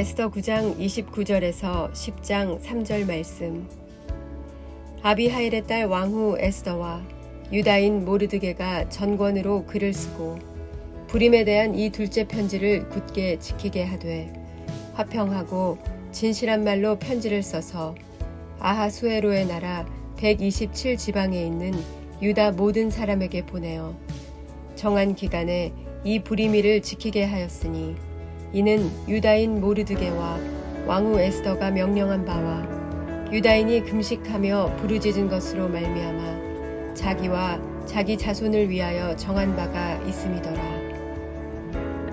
에스더 9장 29절에서 10장 3절 말씀. 아비하일의 딸 왕후 에스더와 유다인 모르드게가 전권으로 글을 쓰고 불임에 대한 이 둘째 편지를 굳게 지키게 하되 화평하고 진실한 말로 편지를 써서 아하수에로의 나라 127지방에 있는 유다 모든 사람에게 보내어 정한 기간에 이 불임일을 지키게 하였으니 이는 유다인 모르드게와 왕후 에스더가 명령한 바와 유다인이 금식하며 부르짖은 것으로 말미암아 자기와 자기 자손을 위하여 정한 바가 있음이더라.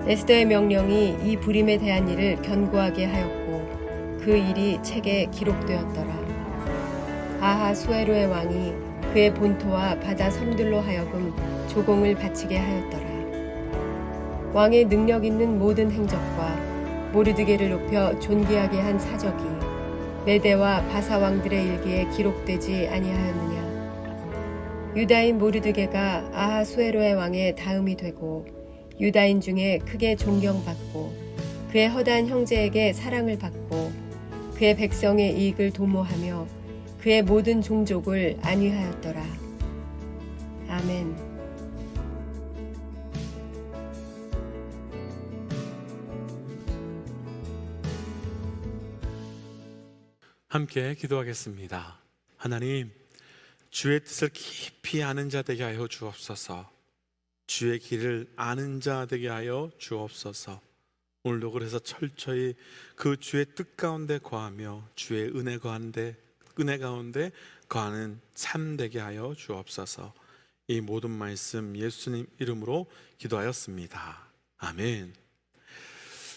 에스더의 명령이 이 불임에 대한 일을 견고하게 하였고 그 일이 책에 기록되었더라. 아하수에로의 왕이 그의 본토와 바다 섬들로 하여금 조공을 바치게 하였더라. 왕의 능력 있는 모든 행적과 모르드게를 높여 존귀하게 한 사적이 메대와 바사 왕들의 일기에 기록되지 아니하였느냐. 유다인 모르드게가 아하수에로의 왕의 다음이 되고 유다인 중에 크게 존경받고 그의 허다한 형제에게 사랑을 받고 그의 백성의 이익을 도모하며 그의 모든 종족을 안위하였더라. 아멘. 함께 기도하겠습니다. 하나님, 주의 뜻을 깊이 아는 자 되게 하여 주옵소서. 주의 길을 아는 자 되게 하여 주옵소서. 오늘도 그래서 철저히 그 주의 뜻 가운데 거하며 주의 은혜 가운데 거하는 삶 되게 하여 주옵소서. 이 모든 말씀 예수님 이름으로 기도하였습니다. 아멘.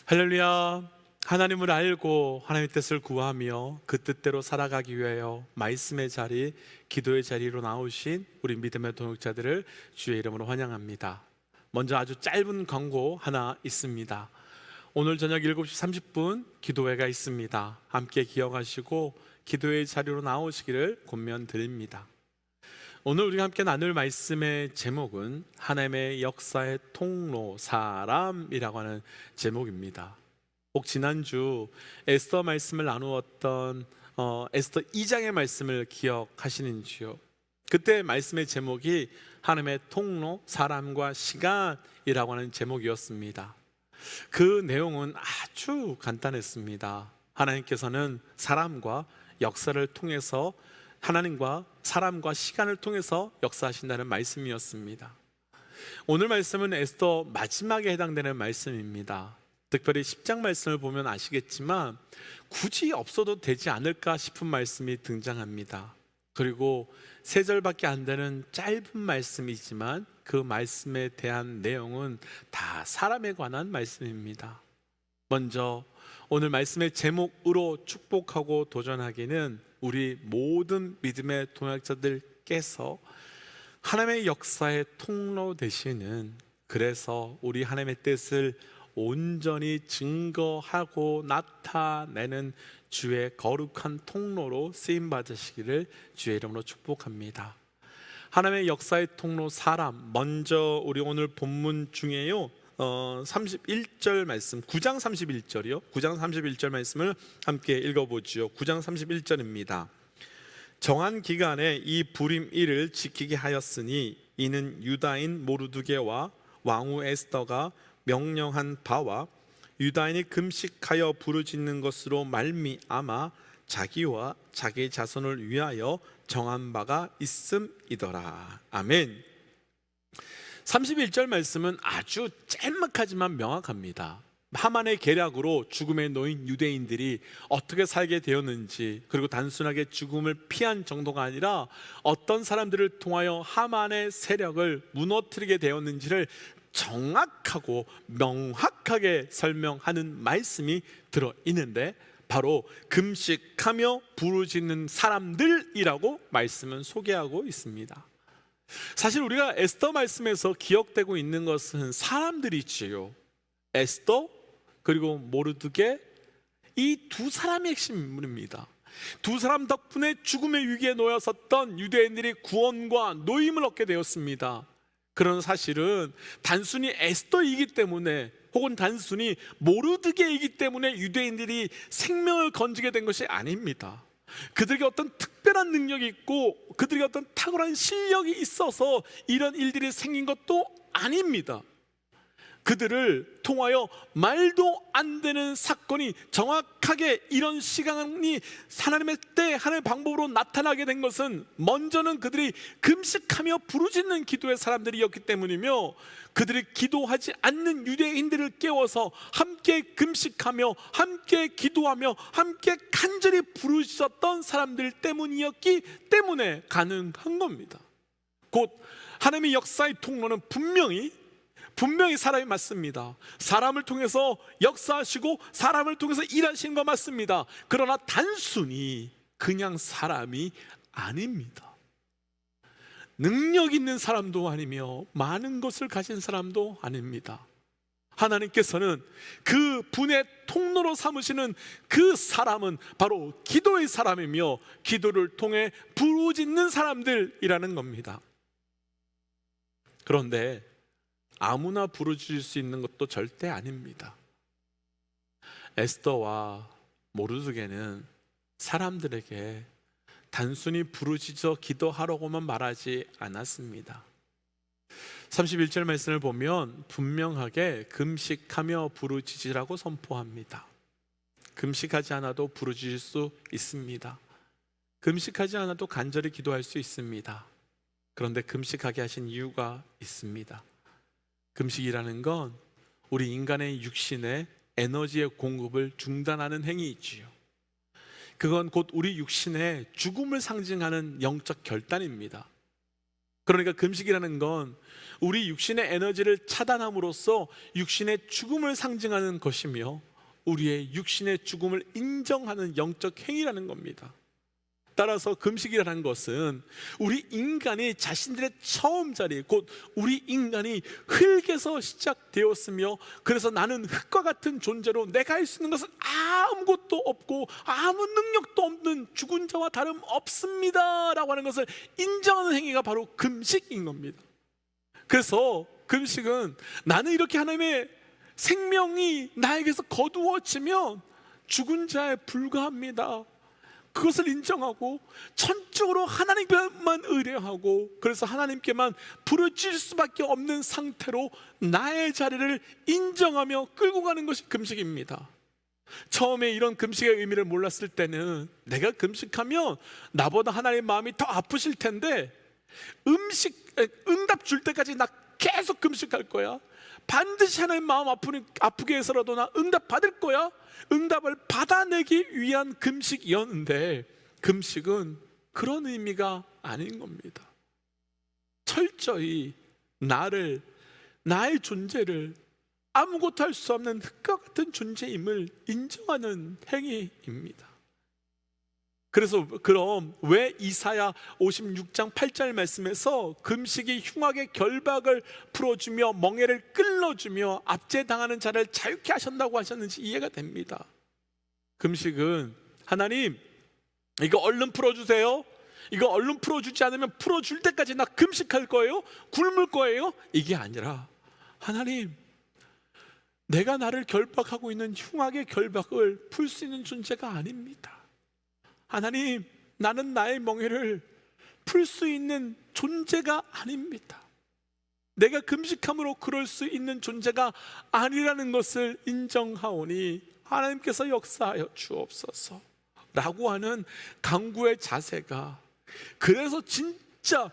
할렐루야. 하나님을 알고 하나님의 뜻을 구하며 그 뜻대로 살아가기 위하여 말씀의 자리, 기도의 자리로 나오신 우리 믿음의 동역자들을 주의 이름으로 환영합니다. 먼저 아주 짧은 광고 하나 있습니다. 오늘 저녁 7시 30분 기도회가 있습니다. 함께 기억하시고 기도의 자리로 나오시기를 권면드립니다. 오늘 우리가 함께 나눌 말씀의 제목은 하나님의 역사의 통로 사람이라고 하는 제목입니다. 혹 지난주 에스더 말씀을 나누었던 에스더 2장의 말씀을 기억하시는지요? 그때 말씀의 제목이 하나님의 통로, 사람과 시간이라고 하는 제목이었습니다. 그 내용은 아주 간단했습니다. 하나님께서는 사람과 역사를 통해서 하나님과 사람과 시간을 통해서 역사하신다는 말씀이었습니다. 오늘 말씀은 에스더 마지막에 해당되는 말씀입니다. 특별히 10장 말씀을 보면 아시겠지만 굳이 없어도 되지 않을까 싶은 말씀이 등장합니다. 그리고 3절밖에 안 되는 짧은 말씀이지만 그 말씀에 대한 내용은 다 사람에 관한 말씀입니다. 먼저 오늘 말씀의 제목으로 축복하고 도전하기는 우리 모든 믿음의 동역자들께서 하나님의 역사의 통로 되시는, 그래서 우리 하나님의 뜻을 온전히 증거하고 나타내는 주의 거룩한 통로로 쓰임 받으시기를 주의 이름으로 축복합니다. 하나님의 역사의 통로 사람, 먼저 우리 오늘 본문 중에요 31절 말씀, 9장 31절이요 9장 31절 말씀을 함께 읽어보지요. 9장 31절입니다. 정한 기간에 이 불임일을 지키게 하였으니 이는 유다인 모르드게와 왕후 에스더가 명령한 바와 유다인이 금식하여 부르짖는 것으로 말미암아 자기와 자기 자손을 위하여 정한 바가 있음이더라. 아멘. 31절 말씀은 아주 짤막하지만 명확합니다. 하만의 계략으로 죽음에 놓인 유대인들이 어떻게 살게 되었는지, 그리고 단순하게 죽음을 피한 정도가 아니라 어떤 사람들을 통하여 하만의 세력을 무너뜨리게 되었는지를 정확하고 명확하게 설명하는 말씀이 들어있는데 바로 금식하며 부르짖는 사람들이라고 말씀은 소개하고 있습니다. 사실 우리가 에스더 말씀에서 기억되고 있는 것은 사람들이지요. 에스더 그리고 모르드게, 이 두 사람의 핵심 인물입니다. 두 사람 덕분에 죽음의 위기에 놓였었던 유대인들이 구원과 노임을 얻게 되었습니다. 그런 사실은 단순히 에스더이기 때문에 혹은 단순히 모르드게이기 때문에 유대인들이 생명을 건지게 된 것이 아닙니다. 그들에게 어떤 특별한 능력이 있고 그들에게 어떤 탁월한 실력이 있어서 이런 일들이 생긴 것도 아닙니다. 그들을 통하여 말도 안 되는 사건이 정확하게 이런 시간이 하나님의 때 하나님의 방법으로 나타나게 된 것은 먼저는 그들이 금식하며 부르짖는 기도의 사람들이었기 때문이며, 그들이 기도하지 않는 유대인들을 깨워서 함께 금식하며 함께 기도하며 함께 간절히 부르짖었던 사람들 때문이었기 때문에 가능한 겁니다. 곧 하나님의 역사의 통로는 분명히 사람이 맞습니다. 사람을 통해서 역사하시고 사람을 통해서 일하시는 거 맞습니다. 그러나 단순히 그냥 사람이 아닙니다. 능력 있는 사람도 아니며 많은 것을 가진 사람도 아닙니다. 하나님께서는 그 분의 통로로 삼으시는 그 사람은 바로 기도의 사람이며 기도를 통해 부르짖는 사람들이라는 겁니다. 그런데 아무나 부르짖을 수 있는 것도 절대 아닙니다. 에스더와 모르드게는 사람들에게 단순히 부르짖어 기도하라고만 말하지 않았습니다. 31절 말씀을 보면 분명하게 금식하며 부르짖으라고 선포합니다. 금식하지 않아도 부르짖을 수 있습니다. 금식하지 않아도 간절히 기도할 수 있습니다. 그런데 금식하게 하신 이유가 있습니다. 금식이라는 건 우리 인간의 육신의 에너지의 공급을 중단하는 행위이지요. 그건 곧 우리 육신의 죽음을 상징하는 영적 결단입니다. 그러니까 금식이라는 건 우리 육신의 에너지를 차단함으로써 육신의 죽음을 상징하는 것이며 우리의 육신의 죽음을 인정하는 영적 행위라는 겁니다. 따라서 금식이라는 것은 우리 인간이 자신들의 처음 자리, 곧 우리 인간이 흙에서 시작되었으며, 그래서 나는 흙과 같은 존재로 내가 할 수 있는 것은 아무것도 없고 아무 능력도 없는 죽은 자와 다름없습니다 라고 하는 것을 인정하는 행위가 바로 금식인 겁니다. 그래서 금식은 나는 이렇게 하나님의 생명이 나에게서 거두어지면 죽은 자에 불과합니다, 그것을 인정하고 전적으로 하나님께만 의뢰하고, 그래서 하나님께만 부르짖을 수밖에 없는 상태로 나의 자리를 인정하며 끌고 가는 것이 금식입니다. 처음에 이런 금식의 의미를 몰랐을 때는 내가 금식하면 나보다 하나님의 마음이 더 아프실 텐데 응답 줄 때까지 나 계속 금식할 거야, 반드시 하나님 마음 아프게 해서라도 나 응답 받을 거야, 응답을 받아내기 위한 금식이었는데 금식은 그런 의미가 아닌 겁니다. 철저히 나의 존재를 아무것도 할 수 없는 흙과 같은 존재임을 인정하는 행위입니다. 그래서 그럼 왜 이사야 56장 8절 말씀에서 금식이 흉악의 결박을 풀어주며 멍에를 끌어주며 압제당하는 자를 자유케 하신다고 하셨는지 이해가 됩니다. 금식은 하나님 이거 얼른 풀어주세요, 이거 얼른 풀어주지 않으면 풀어줄 때까지 나 금식할 거예요, 굶을 거예요, 이게 아니라 하나님 내가 나를 결박하고 있는 흉악의 결박을 풀 수 있는 존재가 아닙니다. 하나님 나는 나의 멍에를 풀 수 있는 존재가 아닙니다. 내가 금식함으로 그럴 수 있는 존재가 아니라는 것을 인정하오니 하나님께서 역사하여 주옵소서 라고 하는 간구의 자세가, 그래서 진짜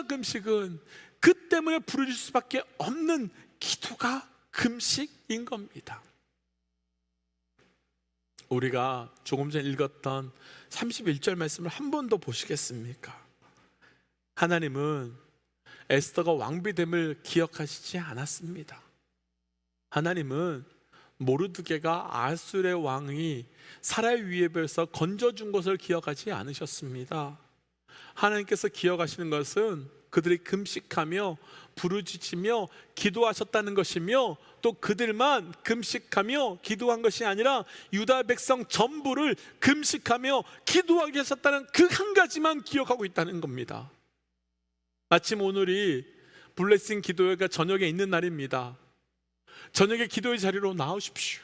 금식은 그 때문에 부르짖을 수밖에 없는 기도가 금식인 겁니다. 우리가 조금 전 읽었던 31절 말씀을 한 번 더 보시겠습니까? 하나님은 에스더가 왕비됨을 기억하시지 않았습니다. 하나님은 모르드게가 아수르의 왕이 사라의 위협에서 건져준 것을 기억하지 않으셨습니다. 하나님께서 기억하시는 것은 그들이 금식하며 부르짖으며 기도하셨다는 것이며, 또 그들만 금식하며 기도한 것이 아니라 유다 백성 전부를 금식하며 기도하게 하셨다는 그 한 가지만 기억하고 있다는 겁니다. 마침 오늘이 블레싱 기도회가 저녁에 있는 날입니다. 저녁에 기도의 자리로 나오십시오.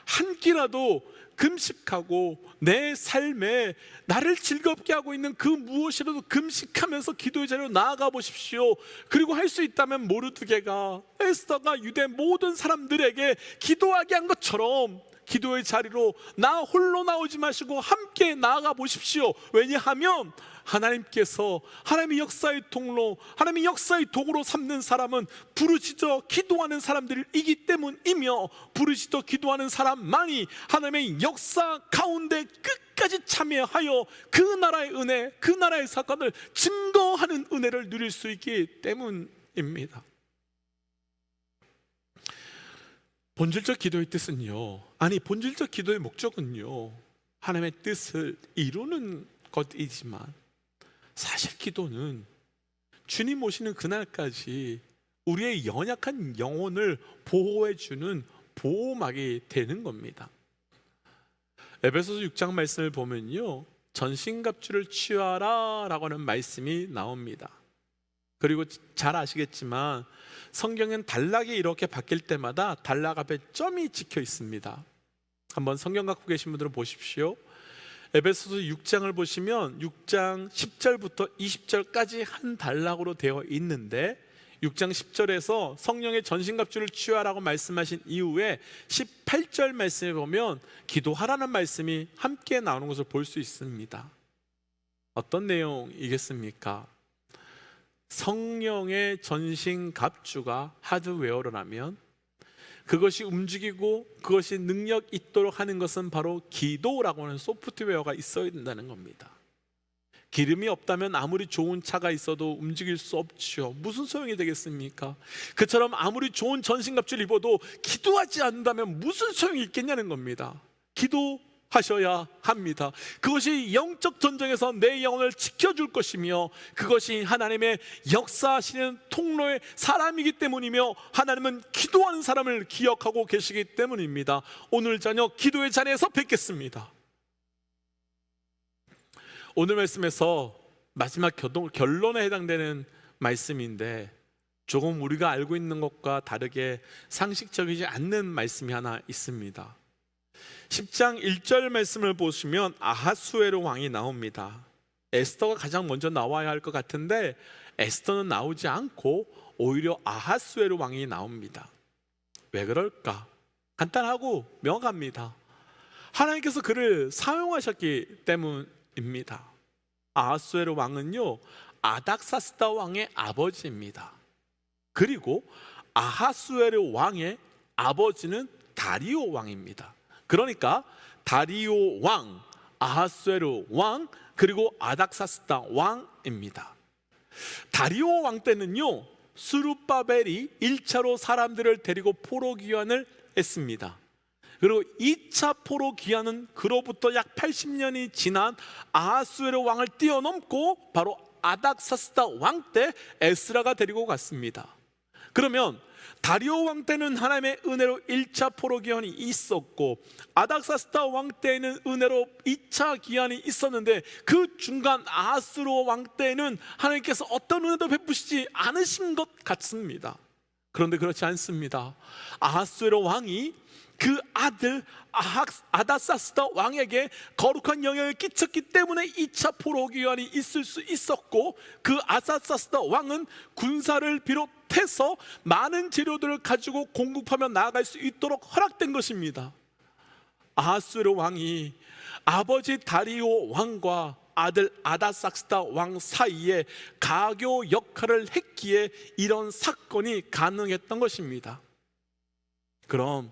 한 끼라도 금식하고 내 삶에 나를 즐겁게 하고 있는 그 무엇이라도 금식하면서 기도의 자리로 나아가 보십시오. 그리고 할 수 있다면 모르드게가, 에스더가 유대 모든 사람들에게 기도하게 한 것처럼 기도의 자리로 나 홀로 나오지 마시고 함께 나아가 보십시오. 왜냐하면 하나님께서 하나님의 역사의 통로, 하나님의 역사의 도구로 삼는 사람은 부르짖어 기도하는 사람들이기 때문이며, 부르짖어 기도하는 사람만이 하나님의 역사 가운데 끝까지 참여하여 그 나라의 은혜, 그 나라의 사건을 증거하는 은혜를 누릴 수 있기 때문입니다. 본질적 기도의 뜻은요, 본질적 기도의 목적은요, 하나님의 뜻을 이루는 것이지만, 사실 기도는 주님 오시는 그날까지 우리의 연약한 영혼을 보호해주는 보호막이 되는 겁니다. 에베소서 6장 말씀을 보면요, 전신갑주를 취하라 라고 하는 말씀이 나옵니다. 그리고 잘 아시겠지만 성경엔 단락이 이렇게 바뀔 때마다 단락 앞에 점이 찍혀 있습니다. 한번 성경 갖고 계신 분들은 보십시오. 에베소서 6장을 보시면 6장 10절부터 20절까지 한 단락으로 되어 있는데, 6장 10절에서 성령의 전신갑주를 취하라고 말씀하신 이후에 18절 말씀에 보면 기도하라는 말씀이 함께 나오는 것을 볼 수 있습니다. 어떤 내용이겠습니까? 성령의 전신갑주가 하드웨어라면 그것이 움직이고 그것이 능력 있도록 하는 것은 바로 기도라고 하는 소프트웨어가 있어야 된다는 겁니다. 기름이 없다면 아무리 좋은 차가 있어도 움직일 수 없죠. 무슨 소용이 되겠습니까? 그처럼 아무리 좋은 전신갑주를 입어도 기도하지 않는다면 무슨 소용이 있겠냐는 겁니다. 기도하셔야 합니다. 그것이 영적 전쟁에서 내 영혼을 지켜줄 것이며, 그것이 하나님의 역사하시는 통로의 사람이기 때문이며, 하나님은 기도하는 사람을 기억하고 계시기 때문입니다. 오늘 저녁 기도의 자리에서 뵙겠습니다. 오늘 말씀에서 마지막 결론에 해당되는 말씀인데, 조금 우리가 알고 있는 것과 다르게 상식적이지 않는 말씀이 하나 있습니다. 10장 1절 말씀을 보시면 아하수에로 왕이 나옵니다. 에스더가 가장 먼저 나와야 할 것 같은데 에스더는 나오지 않고 오히려 아하수에로 왕이 나옵니다. 왜 그럴까? 간단하고 명확합니다. 하나님께서 그를 사용하셨기 때문입니다. 아하수에로 왕은요, 아닥사스다 왕의 아버지입니다. 그리고 아하수에로 왕의 아버지는 다리오 왕입니다. 그러니까 다리오 왕, 아하수에로 왕, 그리고 아닥사스다 왕입니다. 다리오 왕 때는요, 스룹바벨이 1차로 사람들을 데리고 포로 귀환을 했습니다. 그리고 2차 포로 귀환은 그로부터 약 80년이 지난 아하수에로 왕을 뛰어넘고 바로 아닥사스다 왕 때 에스라가 데리고 갔습니다. 그러면 다리오 왕 때는 하나님의 은혜로 1차 포로 귀환이 있었고, 아닥사스다 왕 때는 은혜로 2차 귀환이 있었는데, 그 중간 아하스로 왕 때는 하나님께서 어떤 은혜도 베푸시지 않으신 것 같습니다. 그런데 그렇지 않습니다. 아하스로 왕이 그 아들 아닥사스다 왕에게 거룩한 영향을 끼쳤기 때문에 2차 포로 귀환이 있을 수 있었고, 그 아닥사스다 왕은 군사를 비롯해서 많은 재료들을 가지고 공급하며 나아갈 수 있도록 허락된 것입니다. 아하스웨로 왕이 아버지 다리오 왕과 아들 아닥사스다 왕 사이에 가교 역할을 했기에 이런 사건이 가능했던 것입니다. 그럼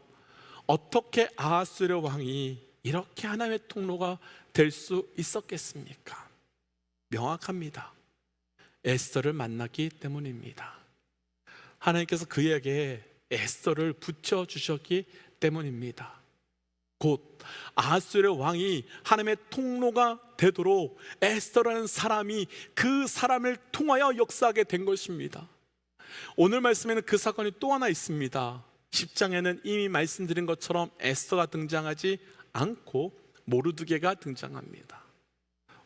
어떻게 아하스웨로 왕이 이렇게 하나님의 통로가 될 수 있었겠습니까? 명확합니다. 에스더를 만났기 때문입니다. 하나님께서 그에게 에스더를 붙여주셨기 때문입니다. 곧 아하스웨로 왕이 하나님의 통로가 되도록 에스더라는 사람이 그 사람을 통하여 역사하게 된 것입니다. 오늘 말씀에는 그 사건이 또 하나 있습니다. 10장에는 이미 말씀드린 것처럼 에스더가 등장하지 않고 모르드게가 등장합니다.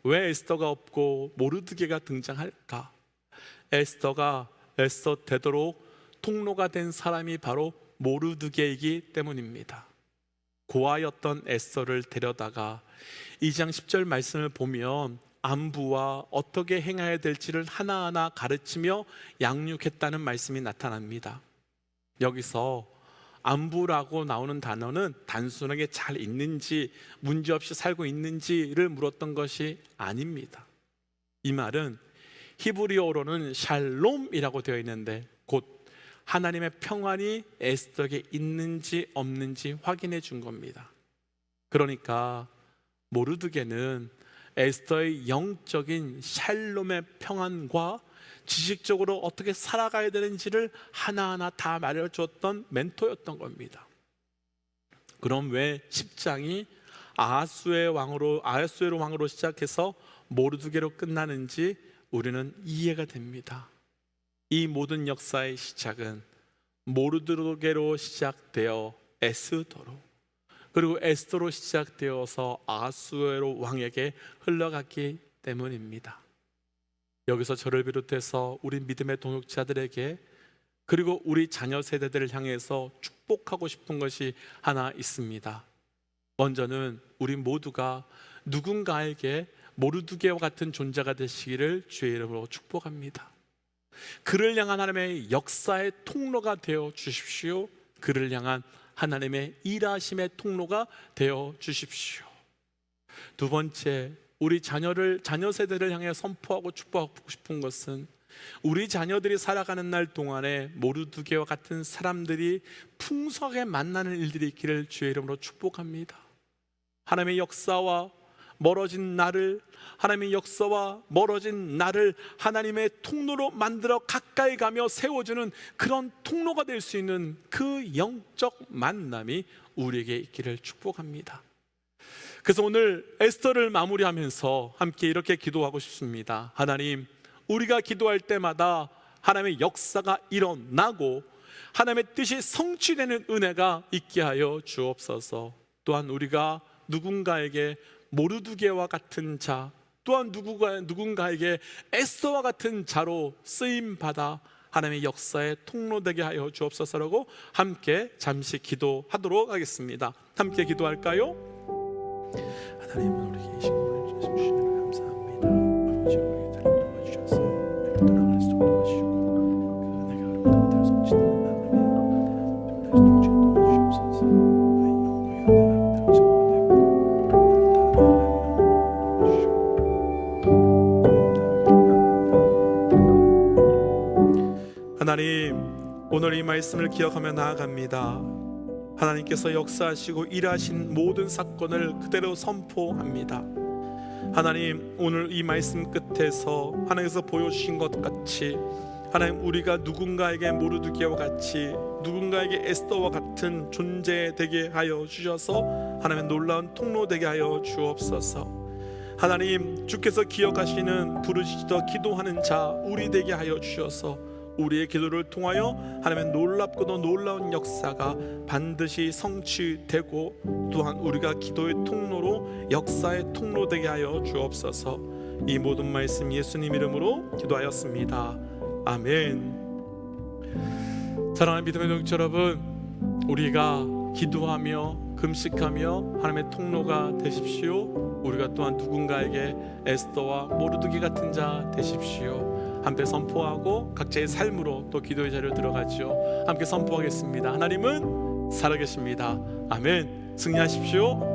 왜 에스더가 없고 모르드게가 등장할까? 에스더 되도록 통로가 된 사람이 바로 모르드게이기 때문입니다. 고아였던 에스더를 데려다가 2장 10절 말씀을 보면 안부와 어떻게 행해야 될지를 하나하나 가르치며 양육했다는 말씀이 나타납니다. 여기서 안부라고 나오는 단어는 단순하게 잘 있는지 문제없이 살고 있는지를 물었던 것이 아닙니다. 이 말은 히브리어로는 샬롬이라고 되어 있는데 곧 하나님의 평안이 에스더에게 있는지 없는지 확인해 준 겁니다. 그러니까 모르드게는 에스더의 영적인 샬롬의 평안과 지식적으로 어떻게 살아가야 되는지를 하나하나 다 말해주었던 멘토였던 겁니다. 그럼 왜 10장이 아하수에로 왕으로 시작해서 모르드게로 끝나는지 우리는 이해가 됩니다. 이 모든 역사의 시작은 모르드게로 시작되어 에스더로, 그리고 에스더로 시작되어서 아하수에로 왕에게 흘러갔기 때문입니다. 여기서 저를 비롯해서 우리 믿음의 동역자들에게, 그리고 우리 자녀 세대들을 향해서 축복하고 싶은 것이 하나 있습니다. 먼저는 우리 모두가 누군가에게 모르드게와 같은 존재가 되시기를 주의 이름으로 축복합니다. 그를 향한 하나님의 역사의 통로가 되어 주십시오. 그를 향한 하나님의 일하심의 통로가 되어 주십시오. 두 번째, 우리 자녀 세대를 향해 선포하고 축복하고 싶은 것은 우리 자녀들이 살아가는 날 동안에 모르드게와 같은 사람들이 풍성하게 만나는 일들이 있기를 주의 이름으로 축복합니다. 하나님의 역사와 멀어진 나를, 하나님의 역사와 멀어진 나를 하나님의 통로로 만들어 가까이 가며 세워주는 그런 통로가 될 수 있는 그 영적 만남이 우리에게 있기를 축복합니다. 그래서 오늘 에스더를 마무리하면서 함께 이렇게 기도하고 싶습니다. 하나님, 우리가 기도할 때마다 하나님의 역사가 일어나고 하나님의 뜻이 성취되는 은혜가 있게 하여 주옵소서. 또한 우리가 누군가에게 모르드게와 같은 자, 또한 누군가에게 에스더와 같은 자로 쓰임받아 하나님의 역사의 통로되게 하여 주옵소서라고 함께 잠시 기도하도록 하겠습니다. 함께 기도할까요? 하나님은 우리에게 이 시간을 주시는 감사합니다. 아버지, 우리의 삶을 도와주셔서 돌아갈 수 있도록 도와주시고 그 은혜가 흐르는 그대로 성취되는 하나님의 도와주옵소서. 하나님, 오늘 이 말씀을 기억하며 나아갑니다. 하나님께서 역사하시고 일하신 모든 사건을 그대로 선포합니다. 하나님, 오늘 이 말씀 끝에서 하나님께서 보여주신 것 같이 하나님, 우리가 누군가에게 모르드게와 같이 누군가에게 에스더와 같은 존재 되게 하여 주셔서 하나님의 놀라운 통로 되게 하여 주옵소서. 하나님, 주께서 기억하시는 부르짖어 기도하는 자 우리 되게 하여 주셔서 우리의 기도를 통하여 하나님의 놀랍고도 놀라운 역사가 반드시 성취되고 또한 우리가 기도의 통로로 역사의 통로 되게 하여 주옵소서. 이 모든 말씀 예수님 이름으로 기도하였습니다. 아멘. 사랑하는 믿음의 동역자 여러분, 우리가 기도하며 금식하며 하나님의 통로가 되십시오. 우리가 또한 누군가에게 에스더와 모르드게 같은 자 되십시오. 함께 선포하고 각자의 삶으로 또 기도의 자리로 들어가죠. 함께 선포하겠습니다. 하나님은 살아계십니다. 아멘. 승리하십시오.